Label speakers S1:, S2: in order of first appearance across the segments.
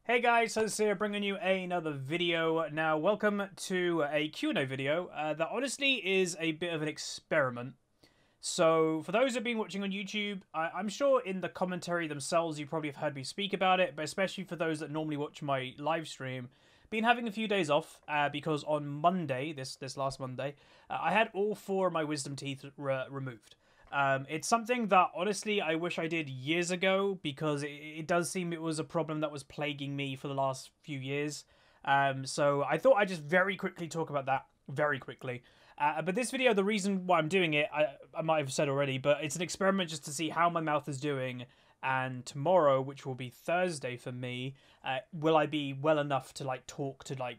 S1: Hey guys, HUZZY here, bringing you another video. Now, welcome to a Q&A video that honestly is a bit of an experiment. So, for those who have been watching on YouTube, I'm sure in the commentary themselves you probably have heard me speak about it, but especially for those that normally watch my live stream, been having a few days off because on Monday, this last Monday, I had all four of my wisdom teeth removed. It's something that, honestly, I wish I did years ago because it does seem it was a problem that was plaguing me for the last few years. So I thought I'd just very quickly talk about that, very quickly. But this video, the reason why I'm doing it, I might have said already, but it's an experiment just to see how my mouth is doing. And tomorrow, which will be Thursday for me, will I be well enough to, talk to,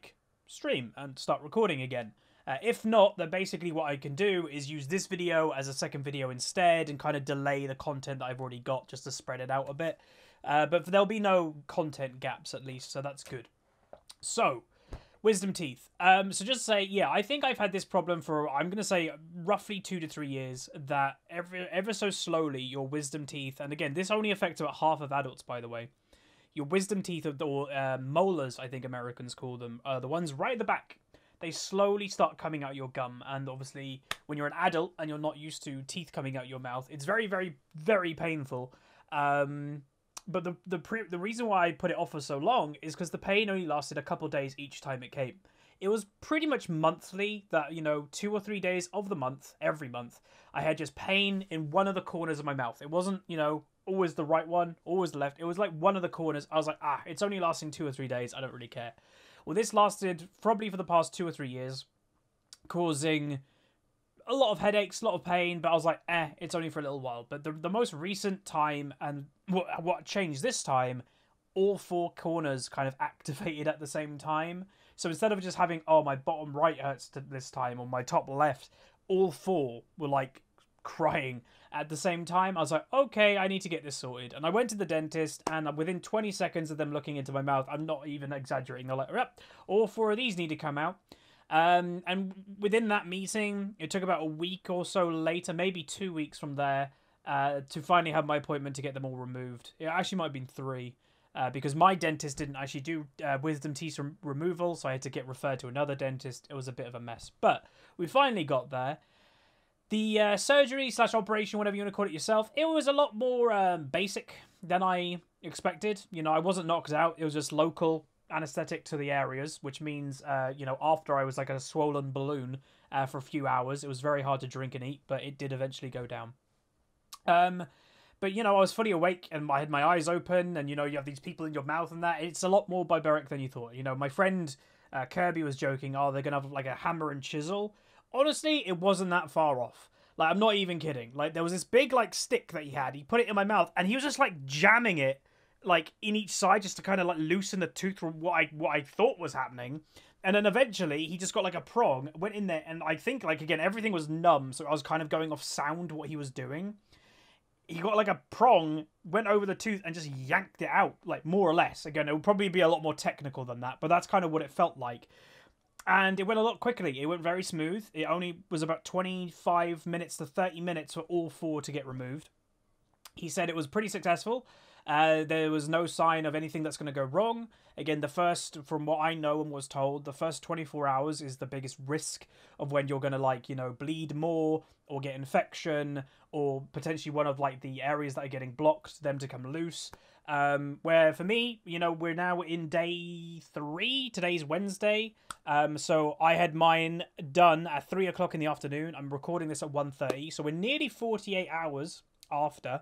S1: stream and start recording again? If not, then basically what I can do is use this video as a second video instead and kind of delay the content that I've already got just to spread it out a bit. But there'll be no content gaps at least, so that's good. So, wisdom teeth. So just to say, yeah, I think I've had this problem for, I'm going to say, roughly 2 to 3 years, that ever so slowly your wisdom teeth, and again, this only affects about half of adults, by the way, your wisdom teeth, or molars, I think Americans call them, the ones right at the back, they slowly start coming out your gum. And obviously, when you're an adult and you're not used to teeth coming out your mouth, it's very, very, very painful. But the reason why I put it off for so long is because the pain only lasted a couple days each time it came. It was pretty much monthly that, 2 or 3 days of the month, every month, I had just pain in one of the corners of my mouth. It wasn't, always the right one, always the left. It was like one of the corners. I was like, it's only lasting 2 or 3 days. I don't really care. Well, this lasted probably for the past 2 or 3 years, causing a lot of headaches, a lot of pain, but I was like, it's only for a little while. But the most recent time, and what changed this time, all 4 corners kind of activated at the same time. So instead of just having, my bottom right hurts this time, or my top left, all 4 were crying at the same time. I was like, okay, I need to get this sorted. And I went to the dentist, and within 20 seconds of them looking into my mouth, I'm not even exaggerating, they're like, yep, all 4 of these need to come out. And within that meeting, it took about a week or so later, maybe 2 weeks from there, to finally have my appointment to get them all removed. It actually might have been 3, because my dentist didn't actually do wisdom teeth removal, so I had to get referred to another dentist. It was a bit of a mess, but we finally got there. The surgery / operation, whatever you want to call it yourself, it was a lot more basic than I expected. I wasn't knocked out. It was just local anesthetic to the areas, which means, after I was like a swollen balloon for a few hours, it was very hard to drink and eat, but it did eventually go down. But, I was fully awake and I had my eyes open and, you have these people in your mouth and that. It's a lot more barbaric than you thought. My friend Kirby was joking, they're going to have like a hammer and chisel. Honestly, it wasn't that far off. I'm not even kidding. There was this big, stick that he had. He put it in my mouth, and he was just, jamming it, in each side just to kind of, loosen the tooth from what I thought was happening. And then eventually, he just got, a prong, went in there, and I think, again, everything was numb, so I was kind of going off sound what he was doing. He got, a prong, went over the tooth, and just yanked it out, more or less. Again, it would probably be a lot more technical than that, but that's kind of what it felt like. And it went a lot quickly. It went very smooth. It only was about 25 minutes to 30 minutes for all 4 to get removed. He said it was pretty successful. There was no sign of anything that's going to go wrong. Again, from what I know and was told, the first 24 hours is the biggest risk of when you're going to, bleed more or get infection or potentially one of, the areas that are getting blocked, them to come loose. Where for me, we're now in day 3. Today's Wednesday. So I had mine done at 3 o'clock in the afternoon. I'm recording this at 1:30. So we're nearly 48 hours after.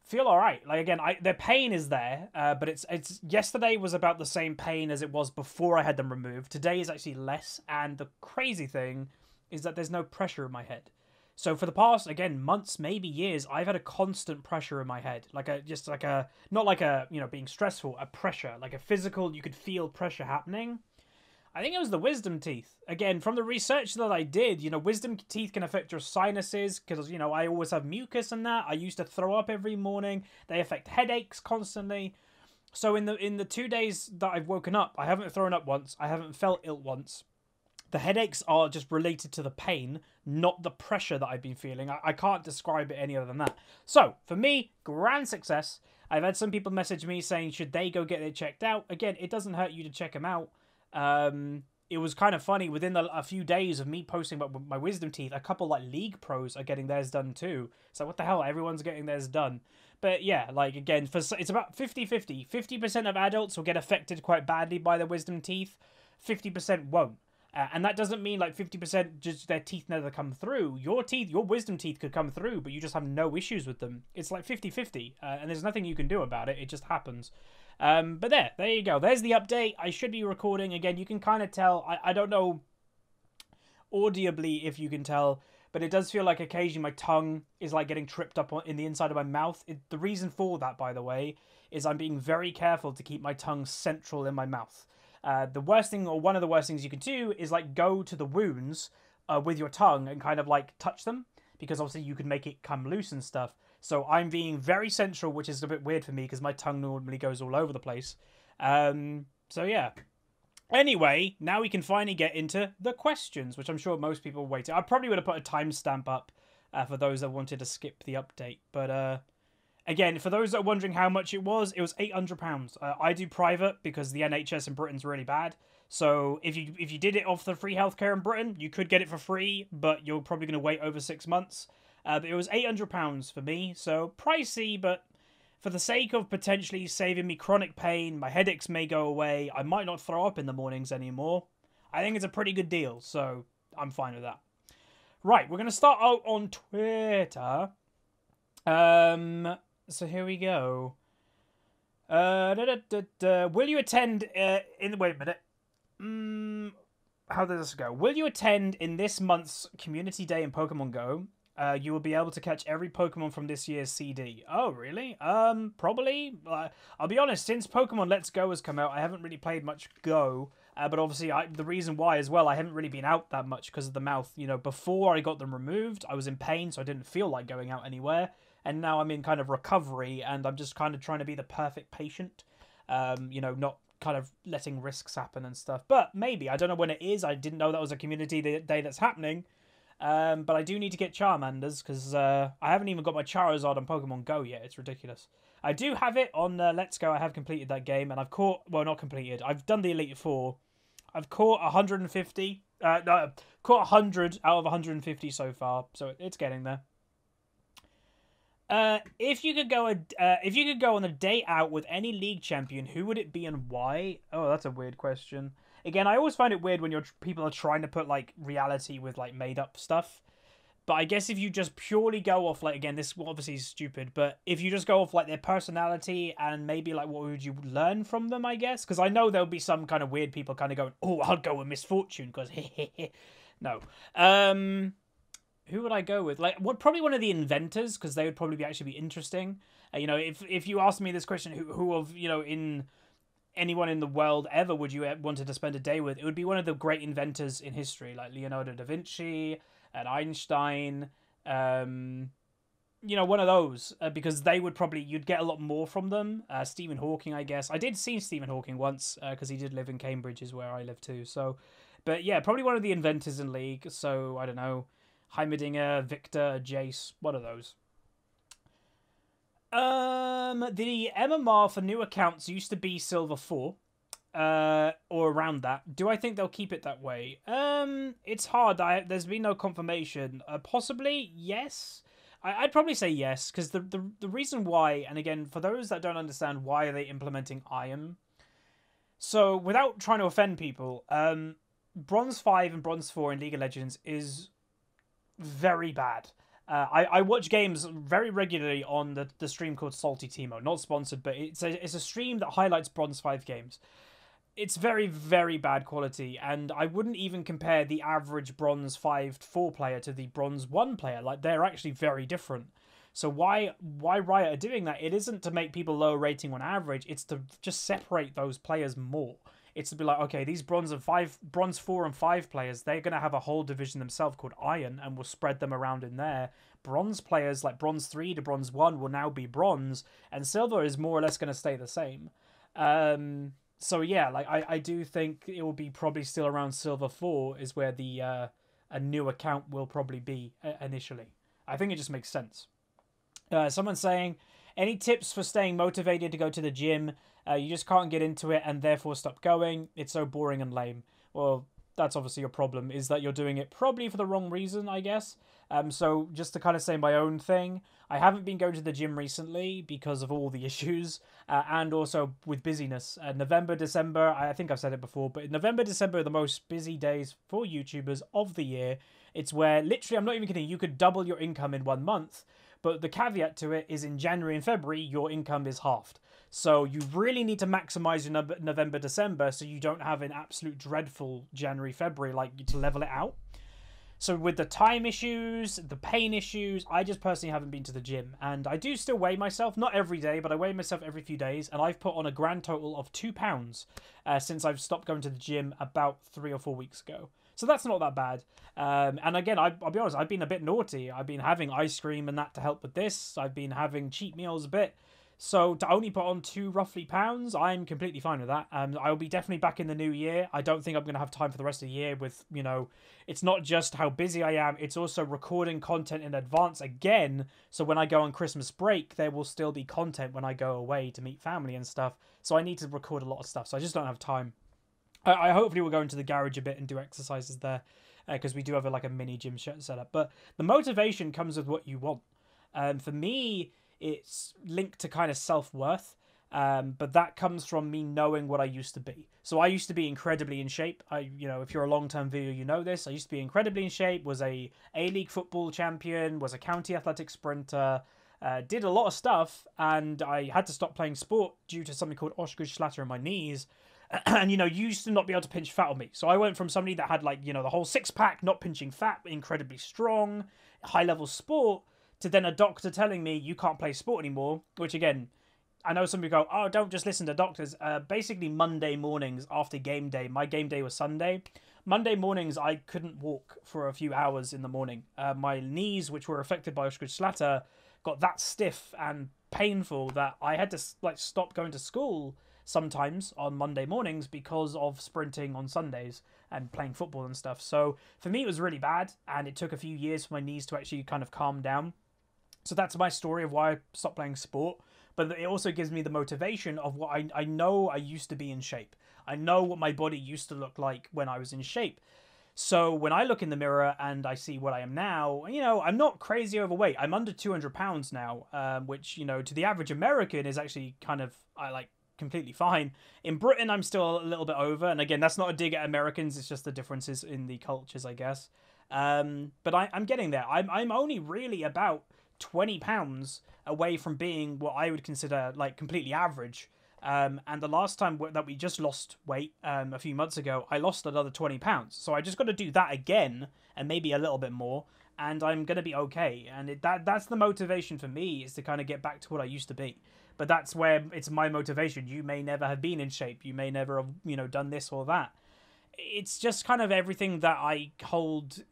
S1: Feel all right. Again, the pain is there, but it's yesterday was about the same pain as it was before I had them removed. Today is actually less, and the crazy thing is that there's no pressure in my head. So for the past, again, months, maybe years, I've had a constant pressure in my head, not being stressful, a pressure, a physical, you could feel pressure happening. I think it was the wisdom teeth. Again, from the research that I did, wisdom teeth can affect your sinuses because, I always have mucus and that. I used to throw up every morning. They affect headaches constantly. So in the 2 days that I've woken up, I haven't thrown up once. I haven't felt ill once. The headaches are just related to the pain, not the pressure that I've been feeling. I can't describe it any other than that. So, for me, grand success. I've had some people message me saying, should they go get it checked out? Again, it doesn't hurt you to check them out. It was kind of funny, within a few days of me posting about my wisdom teeth, a couple like league pros are getting theirs done too. So what the hell, everyone's getting theirs done. But yeah, like again, it's about 50-50. 50% of adults will get affected quite badly by their wisdom teeth, 50% won't. And that doesn't mean like 50% just their teeth never come through. Your wisdom teeth could come through, but you just have no issues with them. It's like 50-50, and there's nothing you can do about it. It just happens. But there you go. There's the update. I should be recording. Again, you can kind of tell. I don't know audibly if you can tell, but it does feel like occasionally my tongue is like getting tripped up in the inside of my mouth. The reason for that, by the way, is I'm being very careful to keep my tongue central in my mouth. The worst thing, or one of the worst things you can do, is like go to the wounds with your tongue and kind of like touch them, because obviously you could make it come loose and stuff. So I'm being very central, which is a bit weird for me because my tongue normally goes all over the place. So yeah. Anyway, now we can finally get into the questions, which I'm sure most people waited. I probably would have put a timestamp up for those that wanted to skip the update. But again, for those that are wondering how much it was £800. I do private because the NHS in Britain's really bad. So if you did it off the free healthcare in Britain, you could get it for free, but you're probably going to wait over 6 months. But it was £800 for me, so pricey, but for the sake of potentially saving me chronic pain, my headaches may go away, I might not throw up in the mornings anymore. I think it's a pretty good deal, so I'm fine with that. Right, we're going to start out on Twitter. So here we go. Will you attend wait a minute. How does this go? Will you attend in this month's Community Day in Pokemon Go? You will be able to catch every Pokemon from this year's CD. Oh, really? Probably. I'll be honest, since Pokemon Let's Go has come out, I haven't really played much Go. But obviously, the reason why as well, I haven't really been out that much because of the mouth. You know, before I got them removed, I was in pain, so I didn't feel like going out anywhere. And now I'm in kind of recovery, and I'm just kind of trying to be the perfect patient. You know, not kind of letting risks happen and stuff. But maybe. I don't know when it is. I didn't know that was a Community Day that's happening. But I do need to get Charmanders, because I haven't even got my Charizard on Pokemon Go yet. It's ridiculous. I do have it on Let's Go. I have completed that game, and I've caught... Well, not completed. I've done the Elite Four. I've caught 150. No, caught 100 out of 150 so far, so it's getting there. If you could go on a day out with any league champion, who would it be and why? Oh, that's a weird question. Again, I always find it weird when people are trying to put like reality with like made up stuff. But I guess if you just purely go off, like, again, this obviously is stupid, but if you just go off like their personality and maybe like what would you learn from them, I guess, because I know there'll be some kind of weird people kind of going, oh, I'll go with Misfortune because no. Who would I go with? Like, probably one of the inventors, because they would probably actually be interesting. You know, if you asked me this question, who of, you know, in anyone in the world ever would you wanted to spend a day with, it would be one of the great inventors in history, like Leonardo da Vinci and Einstein. You know, one of those, because they would probably, you'd get a lot more from them. Stephen Hawking, I guess. I did see Stephen Hawking once, because he did live in Cambridge, is where I live too. So, but yeah, probably one of the inventors in League. So, I don't know, Heimerdinger, Victor, Jace, one of those. The MMR for new accounts used to be Silver 4, or around that. Do I think they'll keep it that way? It's hard. There's been no confirmation. Possibly, yes. I'd probably say yes, because the reason why, and again, for those that don't understand, why are they implementing Iron? So, without trying to offend people, Bronze 5 and Bronze 4 in League of Legends is very bad. I watch games very regularly on the stream called Salty Timo. Not sponsored, but it's a stream that highlights Bronze 5 games. It's very, very bad quality, and I wouldn't even compare the average Bronze 5-4 player to the Bronze 1 player. Like, they're actually very different. So why Riot are doing that? It isn't to make people lower rating on average. It's to just separate those players more. It's to be like, okay, these Bronze 4 and 5 players, they're going to have a whole division themselves called Iron, and we'll spread them around in there. Bronze players, like Bronze 3 to Bronze 1, will now be Bronze, and Silver is more or less going to stay the same. So yeah, like I do think it will be probably still around Silver 4 is where the a new account will probably be initially. I think it just makes sense. Someone's saying, Any tips for staying motivated to go to the gym? You just can't get into it and therefore stop going. It's so boring and lame. Well, that's obviously your problem, is that you're doing it probably for the wrong reason, I guess. So just to kind of say my own thing, I haven't been going to the gym recently because of all the issues, and also with busyness. November, December, I think I've said it before, but November, December are the most busy days for YouTubers of the year. It's where, literally, I'm not even kidding, you could double your income in 1 month, but the caveat to it is in January and February, your income is halved. So you really need to maximize your November, December so you don't have an absolute dreadful January, February, like, to level it out. So with the time issues, the pain issues, I just personally haven't been to the gym. And I do still weigh myself, not every day, but I weigh myself every few days. And I've put on a grand total of 2 pounds since I've stopped going to the gym about 3 or 4 weeks ago. So that's not that bad. And again, I'll be honest, I've been a bit naughty. I've been having ice cream and that to help with this. I've been having cheat meals a bit. So to only put on 2 roughly pounds, I'm completely fine with that. I'll be definitely back in the new year. I don't think I'm going to have time for the rest of the year with, you know, it's not just how busy I am, it's also recording content in advance again. So when I go on Christmas break, there will still be content when I go away to meet family and stuff. So I need to record a lot of stuff. So I just don't have time. I hopefully will go into the garage a bit and do exercises there because we do have like a mini gym set up. But the motivation comes with what you want. For me, it's linked to kind of self-worth, but that comes from me knowing what I used to be. So I used to be incredibly in shape. You know, if you're a long-term viewer, you know this. I used to be incredibly in shape, was a A-League football champion, was a county athletic sprinter, did a lot of stuff, and I had to stop playing sport due to something called Osgood-Schlatter in my knees. And, you know, you used to not be able to pinch fat on me. So I went from somebody that had, like, you know, the whole six-pack, not pinching fat, incredibly strong, high-level sport, to then a doctor telling me you can't play sport anymore, which, again, I know some people go, oh, don't just listen to doctors. Basically, Monday mornings after game day, my game day was Sunday. Monday mornings, I couldn't walk for a few hours in the morning. My knees, which were affected by Osgood-Schlatter, got that stiff and painful that I had to, like, stop going to school sometimes on Monday mornings because of sprinting on Sundays and playing football and stuff. So for me, it was really bad, and it took a few years for my knees to actually kind of calm down. So that's my story of why I stopped playing sport. But it also gives me the motivation of what I know I used to be in shape. I know what my body used to look like when I was in shape. So when I look in the mirror and I see what I am now, you know, I'm not crazy overweight. I'm under 200 pounds now, which, you know, to the average American is actually kind of, completely fine. In Britain, I'm still a little bit over. And again, that's not a dig at Americans. It's just the differences in the cultures, I guess. But I'm getting there. I'm only really about 20 pounds away from being what I would consider like completely average. And the last time that we just lost weight, a few months ago, I lost another 20 pounds. So I just got to do that again and maybe a little bit more, and I'm going to be okay. And that's the motivation for me, is to kind of get back to what I used to be. But that's where it's my motivation. You may never have been in shape. You may never have, you know, done this or that. It's just kind of everything that I hold,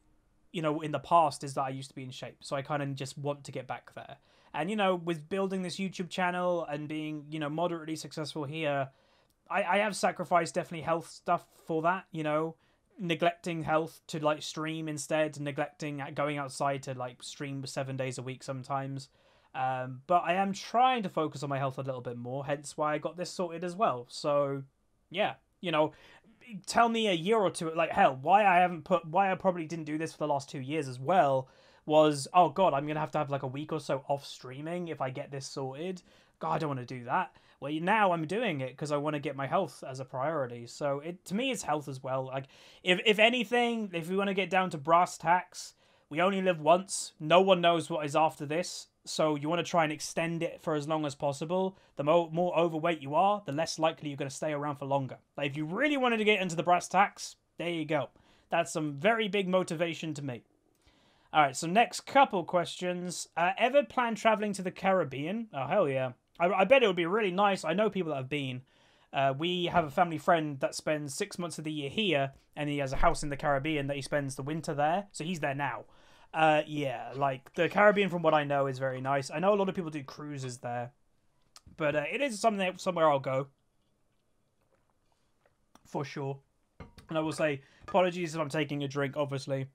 S1: you know, in the past is that I used to be in shape. So I kind of just want to get back there. And, you know, with building this YouTube channel and being, you know, moderately successful here, I have sacrificed definitely health stuff for that, you know, neglecting health to, like, stream instead, neglecting going outside to, like, stream 7 days a week sometimes. But I am trying to focus on my health a little bit more, hence why I got this sorted as well. So, yeah, you know, tell me a year or two, like, hell, why I probably didn't do this for the last 2 years as well was, oh god, I'm gonna have to have like a week or so off streaming if I get this sorted. God, I don't want to do that. Well, now I'm doing it because I want to get my health as a priority. So to me, it's health as well. Like, if anything, if we want to get down to brass tacks, we only live once. No one knows what is after this. So you want to try and extend it for as long as possible. The more overweight you are, the less likely you're going to stay around for longer. Like, if you really wanted to get into the brass tacks, there you go. That's some very big motivation to me. Alright, so next couple questions. Ever plan traveling to the Caribbean? Oh, hell yeah. I bet it would be really nice. I know people that have been. We have a family friend that spends 6 months of the year here, and he has a house in the Caribbean that he spends the winter there. So he's there now. Yeah, like, the Caribbean, from what I know, is very nice. I know a lot of people do cruises there. But it is somewhere I'll go. For sure. And I will say, apologies if I'm taking a drink, obviously.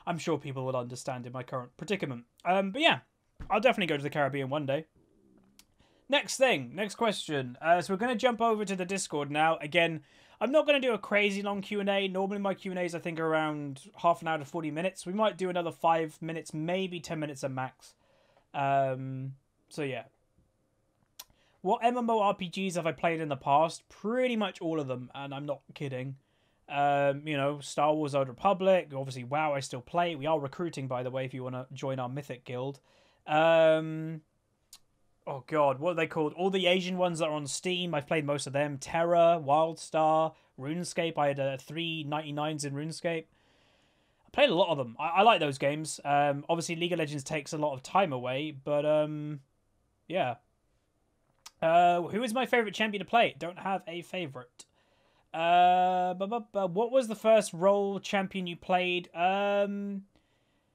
S1: I'm sure people will understand in my current predicament. But yeah, I'll definitely go to the Caribbean one day. Next thing, next question. So we're going to jump over to the Discord now. Again, I'm not going to do a crazy long Q&A. Normally my Q&As, I think, are around half an hour to 40 minutes. We might do another 5 minutes, maybe 10 minutes at max. So yeah. What MMORPGs have I played in the past? Pretty much all of them, and I'm not kidding. You know, Star Wars Old Republic, obviously WoW I still play. We are recruiting, by the way, if you want to join our Mythic Guild. Oh god, what are they called? All the Asian ones that are on Steam, I've played most of them. Terra, WildStar, RuneScape. I had 3.99s in RuneScape. I played a lot of them. I like those games. Obviously, League of Legends takes a lot of time away, but yeah. Who is my favorite champion to play? Don't have a favorite. What was the first role champion you played?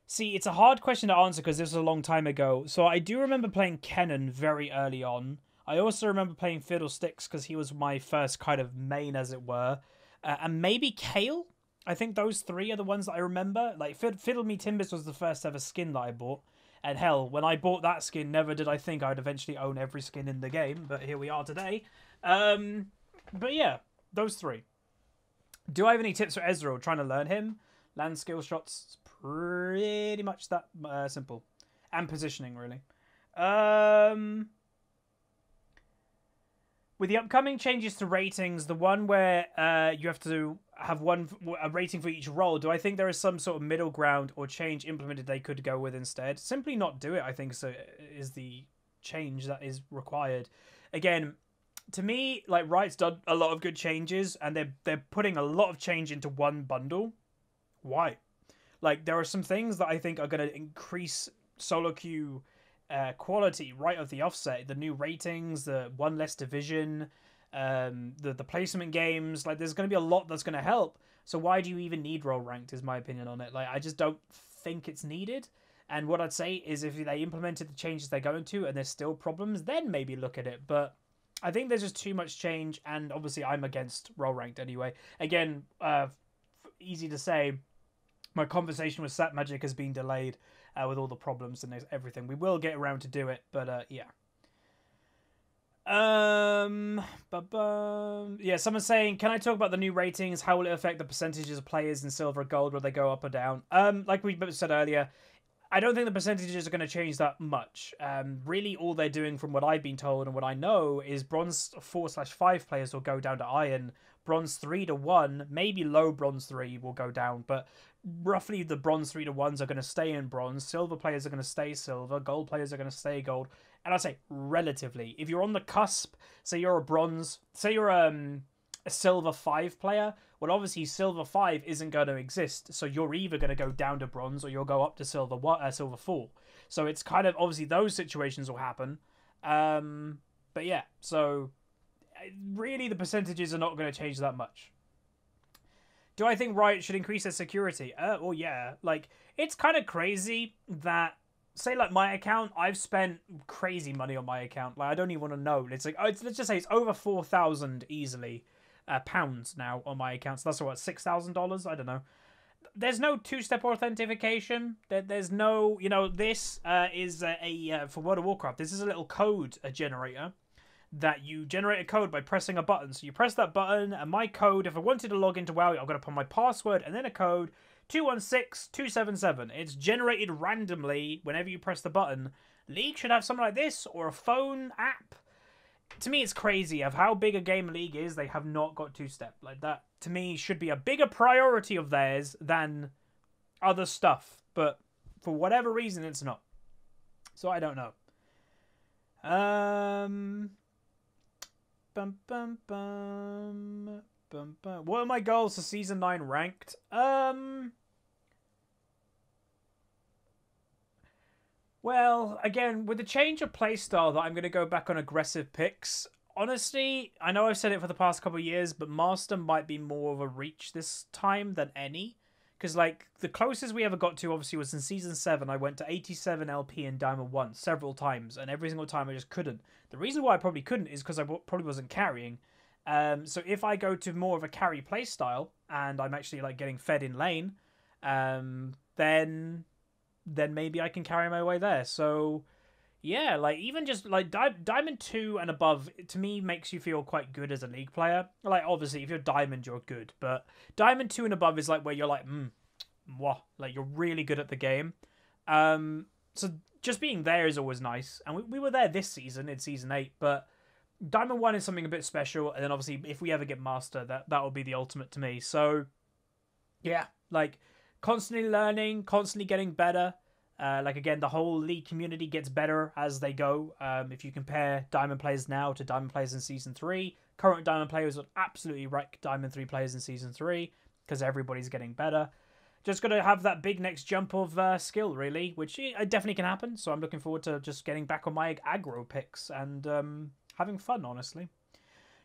S1: See, it's a hard question to answer because this was a long time ago. So I do remember playing Kennen very early on. I also remember playing Fiddlesticks because he was my first kind of main, as it were. And maybe Kale? I think those three are the ones that I remember. Like, Fiddle Me Timbers was the first ever skin that I bought. And hell, when I bought that skin, never did I think I'd eventually own every skin in the game. But here we are today. But yeah, those three. Do I have any tips for Ezreal? Trying to learn him? Land skill shots, pretty much that simple. And positioning, really. With the upcoming changes to ratings, the one where you have to have a rating for each role, do I think there is some sort of middle ground or change implemented they could go with instead? Simply not do it, I think, so is the change that is required. Again, to me, like, Riot's done a lot of good changes, and they're putting a lot of change into one bundle. Why? Like, there are some things that I think are going to increase solo queue quality right off the offset. The new ratings, the one less division, the placement games. Like, there's going to be a lot that's going to help. So why do you even need role ranked, is my opinion on it. Like, I just don't think it's needed. And what I'd say is if they implemented the changes they're going to and there's still problems, then maybe look at it. But I think there's just too much change, and obviously I'm against role ranked anyway. Again, easy to say, my conversation with Sat Magic has been delayed with all the problems and everything. We will get around to do it, but yeah. Yeah, someone's saying, can I talk about the new ratings? How will it affect the percentages of players in silver and gold? Will they go up or down? Like we said earlier, I don't think the percentages are going to change that much. Really, all they're doing, from what I've been told and what I know, is Bronze 4/5 players will go down to Iron. Bronze 3 to 1, maybe low Bronze 3 will go down, but roughly the Bronze 3 to 1s are going to stay in Bronze. Silver players are going to stay Silver. Gold players are going to stay Gold. And I'd say relatively, if you're on the cusp, say you're a Bronze, say you're a Silver 5 player, well, obviously Silver 5 isn't going to exist, so you're either going to go down to Bronze or you'll go up to Silver 4. So it's kind of, obviously those situations will happen. But yeah, so really the percentages are not going to change that much. Do I think Riot should increase their security? Well, yeah. Like, it's kind of crazy that, say, like, my account, I've spent crazy money on my account. Like, I don't even want to know. It's like, let's just say it's over 4,000 easily pounds now on my account. So that's what, $6,000? I don't know. There's no two-step authentication. There's no, you know, this is for World of Warcraft, this is a little code generator that you generate a code by pressing a button. So you press that button, and my code, if I wanted to log into WoW, I've got to put my password and then a code, 216277. It's generated randomly whenever you press the button. League should have something like this, or a phone app. To me, it's crazy of how big a game League is. They have not got two-step. Like, that, to me, should be a bigger priority of theirs than other stuff. But for whatever reason, it's not. So I don't know. What are my goals for Season 9 ranked? Well, again, with the change of playstyle that I'm going to go back on aggressive picks, honestly, I know I've said it for the past couple of years, but Master might be more of a reach this time than any. Because, like, the closest we ever got to, obviously, was in Season 7. I went to 87 LP in Diamond 1 several times, and every single time I just couldn't. The reason why I probably couldn't is because I probably wasn't carrying. So if I go to more of a carry playstyle, and I'm actually, like, getting fed in lane, then maybe I can carry my way there. So, Yeah, like even just like Diamond 2 and above, to me makes you feel quite good as a League player. Like obviously if you're Diamond, you're good, but Diamond 2 and above is like where you're like, mwah, like you're really good at the game. So just being there is always nice, and we were there this season in season 8, but Diamond 1 is something a bit special, and then obviously if we ever get Master, that will be the ultimate to me. So yeah, like constantly learning, constantly getting better. Like again, the whole League community gets better as they go. If you compare Diamond players now to Diamond players in Season 3, current Diamond players would absolutely wreck Diamond 3 players in Season 3 because everybody's getting better. Just got to have that big next jump of skill, really, which definitely can happen. So I'm looking forward to just getting back on my aggro picks and having fun, honestly.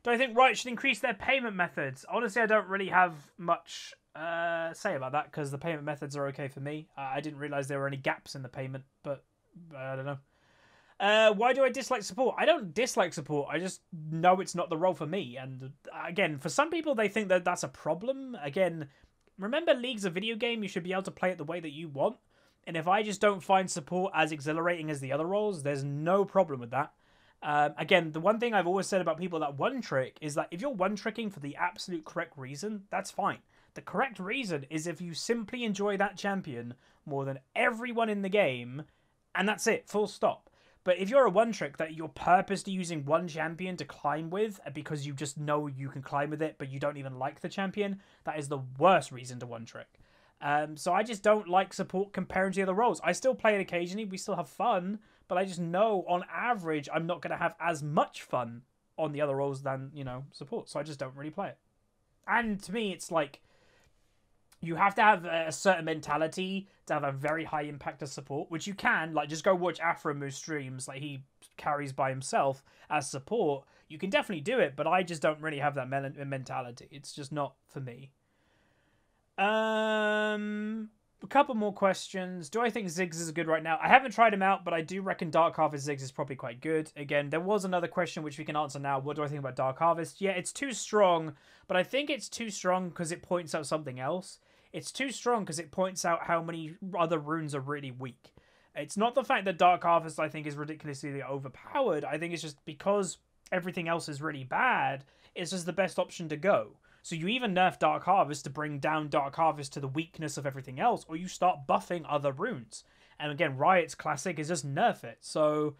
S1: Do I think Riot should increase their payment methods? Honestly, I don't really have much say about that because the payment methods are okay for me. I didn't realize there were any gaps in the payment, but I don't know. Why do I dislike support? I don't dislike support. I just know it's not the role for me. And again, for some people, they think that that's a problem. Again, remember, League's a video game. You should be able to play it the way that you want. And if I just don't find support as exhilarating as the other roles, there's no problem with that. Again, the one thing I've always said about people that one-trick is that if you're one-tricking for the absolute correct reason, that's fine. The correct reason is if you simply enjoy that champion more than everyone in the game, and that's it, full stop. But if you're a one-trick that you're purposely using one champion to climb with because you just know you can climb with it, but you don't even like the champion, that is the worst reason to one-trick. So I just don't like support comparing to the other roles. I still play it occasionally, we still have fun, but I just know on average I'm not going to have as much fun on the other roles than, you know, support. So I just don't really play it. And to me, it's like, you have to have a certain mentality to have a very high impact of support, which you can. Like, just go watch Afromoo streams. Like, he carries by himself as support. You can definitely do it, but I just don't really have that mentality. It's just not for me. A couple more questions. Do I think Ziggs is good right now? I haven't tried him out, but I do reckon Dark Harvest Ziggs is probably quite good. Again, there was another question which we can answer now. What do I think about Dark Harvest? Yeah, it's too strong, but I think it's too strong because it points out something else. It's too strong because it points out how many other runes are really weak. It's not the fact that Dark Harvest, I think, is ridiculously overpowered. I think it's just because everything else is really bad, it's just the best option to go. So you even nerf Dark Harvest to bring down Dark Harvest to the weakness of everything else, or you start buffing other runes. And again, Riot's classic is just nerf it. So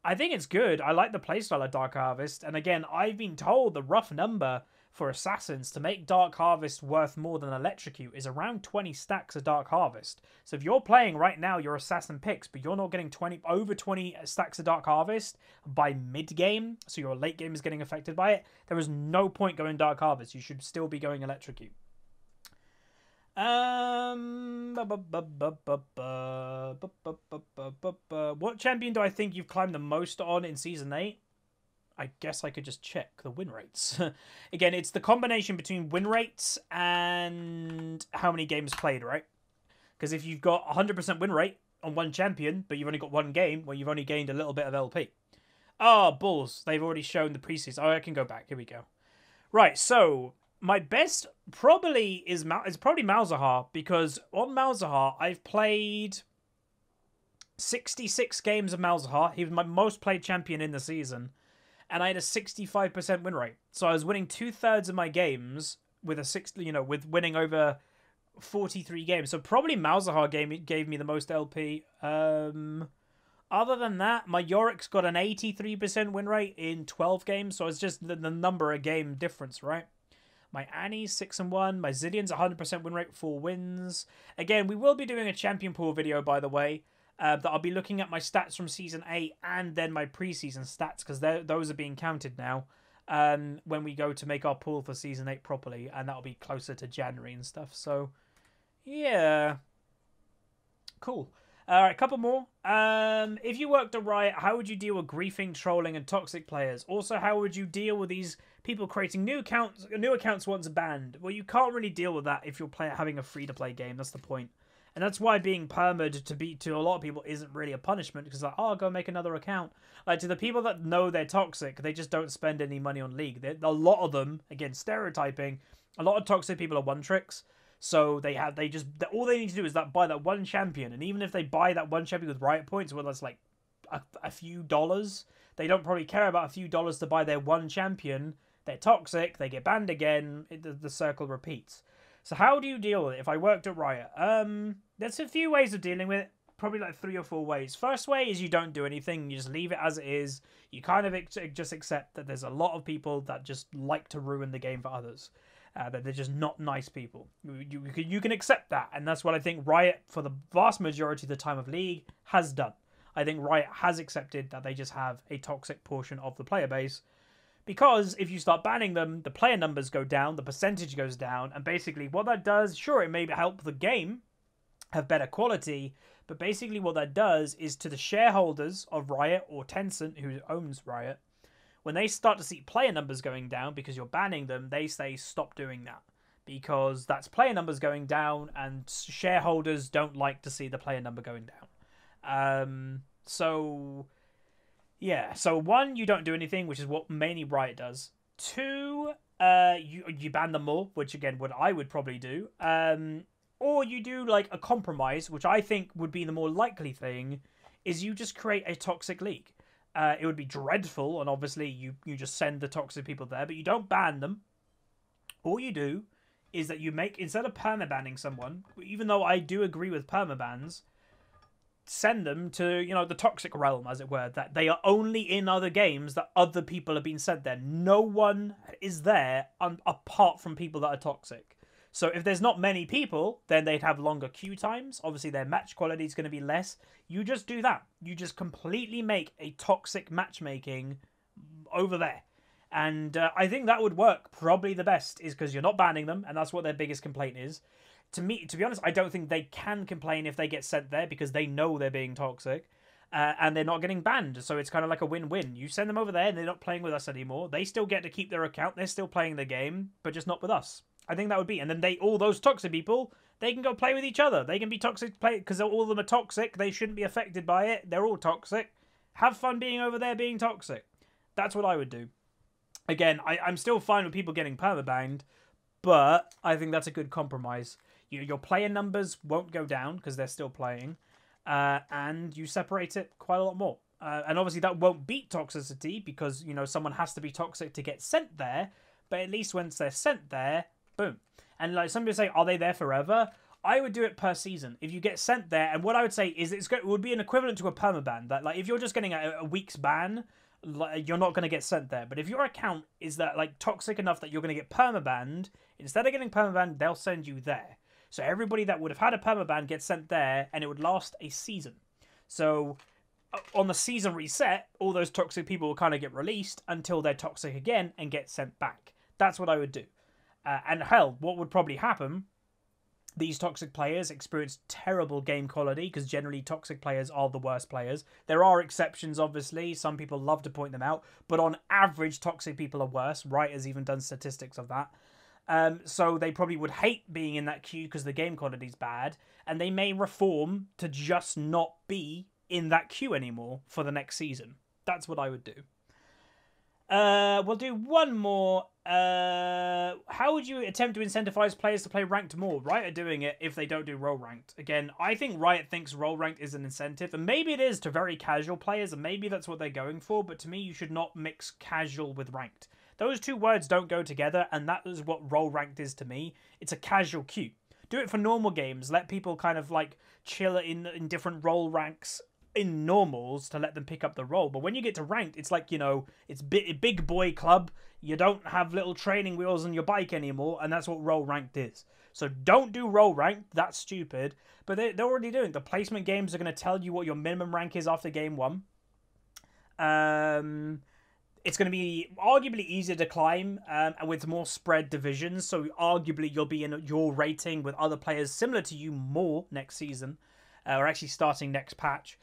S1: I think it's good. I like the playstyle of Dark Harvest. And again, I've been told the rough number for Assassins to make Dark Harvest worth more than Electrocute is around 20 stacks of Dark Harvest. So if you're playing right now your Assassin picks, but you're not getting over 20 stacks of Dark Harvest by mid-game, so your late game is getting affected by it, there is no point going Dark Harvest. You should still be going Electrocute. What champion do I think you've climbed the most on in Season 8? I guess I could just check the win rates. Again, it's the combination between win rates and how many games played, right? Because if you've got 100% win rate on one champion, but you've only got one game, well, you've only gained a little bit of LP. Oh, balls. They've already shown the preseason. Oh, I can go back. Here we go. Right, so my best probably is probably Malzahar, because on Malzahar, I've played 66 games of Malzahar. He was my most played champion in the season. And I had a 65% win rate. So I was winning 2/3 of my games with with winning over 43 games. So probably Malzahar gave me the most LP. Other than that, my Yorick's got an 83% win rate in 12 games. So it's just the number of game difference, right? My Annie's 6-1. My Zilean's 100% win rate, 4 wins. Again, we will be doing a champion pool video, by the way. That I'll be looking at my stats from Season 8 and then my preseason stats, because those are being counted now when we go to make our pool for Season 8 properly, and that'll be closer to January and stuff. So, yeah. Cool. Alright, a couple more. If you worked at Riot, how would you deal with griefing, trolling, and toxic players? Also, how would you deal with these people creating new accounts once banned? Well, you can't really deal with that if you're having a free-to-play game. That's the point. And that's why being permed to a lot of people isn't really a punishment, because like, oh, go make another account. Like, to the people that know they're toxic, they just don't spend any money on League. A lot of them, again, stereotyping, a lot of toxic people are one-tricks. So all they need to do is buy that one champion. And even if they buy that one champion with Riot points, well, that's like a few dollars. They don't probably care about a few dollars to buy their one champion. They're toxic. They get banned again. The circle repeats. So how do you deal with it? If I worked at Riot, there's a few ways of dealing with it. Probably like 3 or 4 ways. First way is you don't do anything. You just leave it as it is. You kind of just accept that there's a lot of people that just like to ruin the game for others. That they're just not nice people. You can accept that. And that's what I think Riot, for the vast majority of the time of League, has done. I think Riot has accepted that they just have a toxic portion of the player base. Because if you start banning them, the player numbers go down, the percentage goes down, and basically what that does, sure, it may help the game have better quality, but basically what that does is to the shareholders of Riot or Tencent, who owns Riot, when they start to see player numbers going down because you're banning them, they say stop doing that. Because that's player numbers going down, and shareholders don't like to see the player number going down. Yeah, so 1, you don't do anything, which is what mainly Riot does. 2, you ban them more, which again, what I would probably do. Or you do like a compromise, which I think would be the more likely thing, is you just create a toxic league. It would be dreadful, and obviously you just send the toxic people there, but you don't ban them. All you do is that you make, instead of permabanning someone, even though I do agree with permabans, send them to, you know, the toxic realm, as it were, that they are only in other games that other people have been sent there. No one is there apart from people that are toxic. So if there's not many people, then they'd have longer queue times. Obviously, their match quality is going to be less. You just do that. You just completely make a toxic matchmaking over there. And I think that would work probably the best, is because you're not banning them, and that's what their biggest complaint is. To be honest, I don't think they can complain if they get sent there because they know they're being toxic and they're not getting banned. So it's kind of like a win-win. You send them over there and they're not playing with us anymore. They still get to keep their account. They're still playing the game, but just not with us. I think that would be. And then all those toxic people, they can go play with each other. They can be toxic because all of them are toxic. They shouldn't be affected by it. They're all toxic. Have fun being over there being toxic. That's what I would do. Again, I'm still fine with people getting permabanned, but I think that's a good compromise. Your player numbers won't go down because they're still playing, and you separate it quite a lot more. And obviously that won't beat toxicity because, you know, someone has to be toxic to get sent there, but at least once they're sent there, boom. And like some people say, are they there forever? I would do it per season. If you get sent there, and what I would say is it would be an equivalent to a permaban. That like if you're just getting a week's ban, you're not going to get sent there. But if your account is that like toxic enough that you're going to get permabanned, instead of getting permabanned, they'll send you there. So everybody that would have had a permaban gets sent there, and it would last a season. So on the season reset, all those toxic people will kind of get released until they're toxic again and get sent back. That's what I would do. And hell, what would probably happen, these toxic players experience terrible game quality because generally toxic players are the worst players. There are exceptions, obviously. Some people love to point them out. But on average, toxic people are worse. Riot has even done statistics of that. So they probably would hate being in that queue because the game quality is bad. And they may reform to just not be in that queue anymore for the next season. That's what I would do. We'll do one more. How would you attempt to incentivize players to play ranked more? Riot are doing it if they don't do role ranked. Again, I think Riot thinks role ranked is an incentive, and maybe it is to very casual players, and maybe that's what they're going for, but to me, you should not mix casual with ranked. Those two words don't go together, and that is what role ranked is to me. It's a casual queue. Do it for normal games. Let people kind of like chill in different role ranks in normals to let them pick up the role. But when you get to ranked, it's like, you know, it's big boy club. You don't have little training wheels on your bike anymore, and that's what role ranked is. So don't do role ranked. That's stupid. But they're already doing. The placement games are going to tell you what your minimum rank is after game 1. It's going to be arguably easier to climb with more spread divisions. So arguably you'll be in your rating with other players similar to you more next season, or actually starting next patch.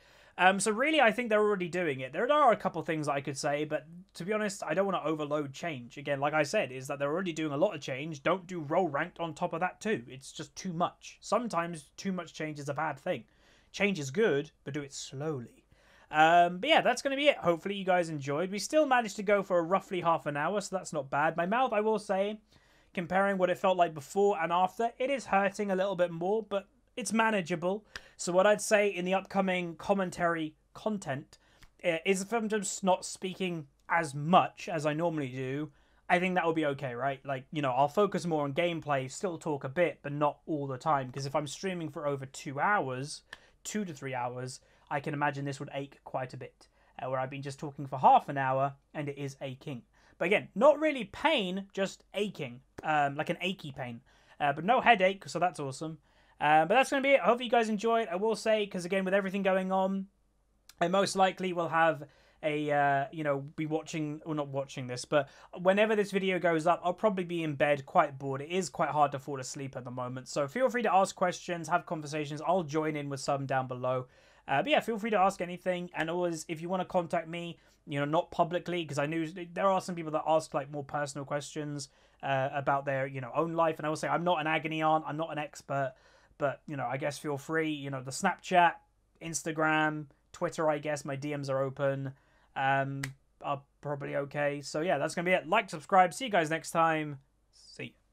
S1: So really, I think they're already doing it. There are a couple things I could say, but to be honest, I don't want to overload change. Again, like I said, is that they're already doing a lot of change. Don't do role ranked on top of that too. It's just too much. Sometimes too much change is a bad thing. Change is good, but do it slowly. But yeah, that's going to be it. Hopefully you guys enjoyed. We still managed to go for roughly half an hour, so that's not bad. My mouth, I will say, comparing what it felt like before and after, it is hurting a little bit more, but it's manageable. So what I'd say in the upcoming commentary content, is if I'm just not speaking as much as I normally do, I think that will be okay, right? Like, you know, I'll focus more on gameplay, still talk a bit, but not all the time. Because if I'm streaming for over 2 hours, 2 to 3 hours, I can imagine this would ache quite a bit. Where I've been just talking for half an hour, and it is aching. But again, not really pain, just aching. Like an achy pain. But no headache, so that's awesome. But that's going to be it. I hope you guys enjoyed. I will say, because again, with everything going on, I most likely will have a, you know, be watching, or not watching this, but whenever this video goes up, I'll probably be in bed quite bored. It is quite hard to fall asleep at the moment. So feel free to ask questions, have conversations. I'll join in with some down below. But yeah, feel free to ask anything. And always, if you want to contact me, you know, not publicly, because I knew there are some people that ask like more personal questions about their, you know, own life. And I will say, I'm not an agony aunt, I'm not an expert, but, you know, I guess feel free, you know, the Snapchat, Instagram, Twitter, I guess, my DMs are open, are probably okay. So yeah, that's going to be it. Like, subscribe. See you guys next time. See ya.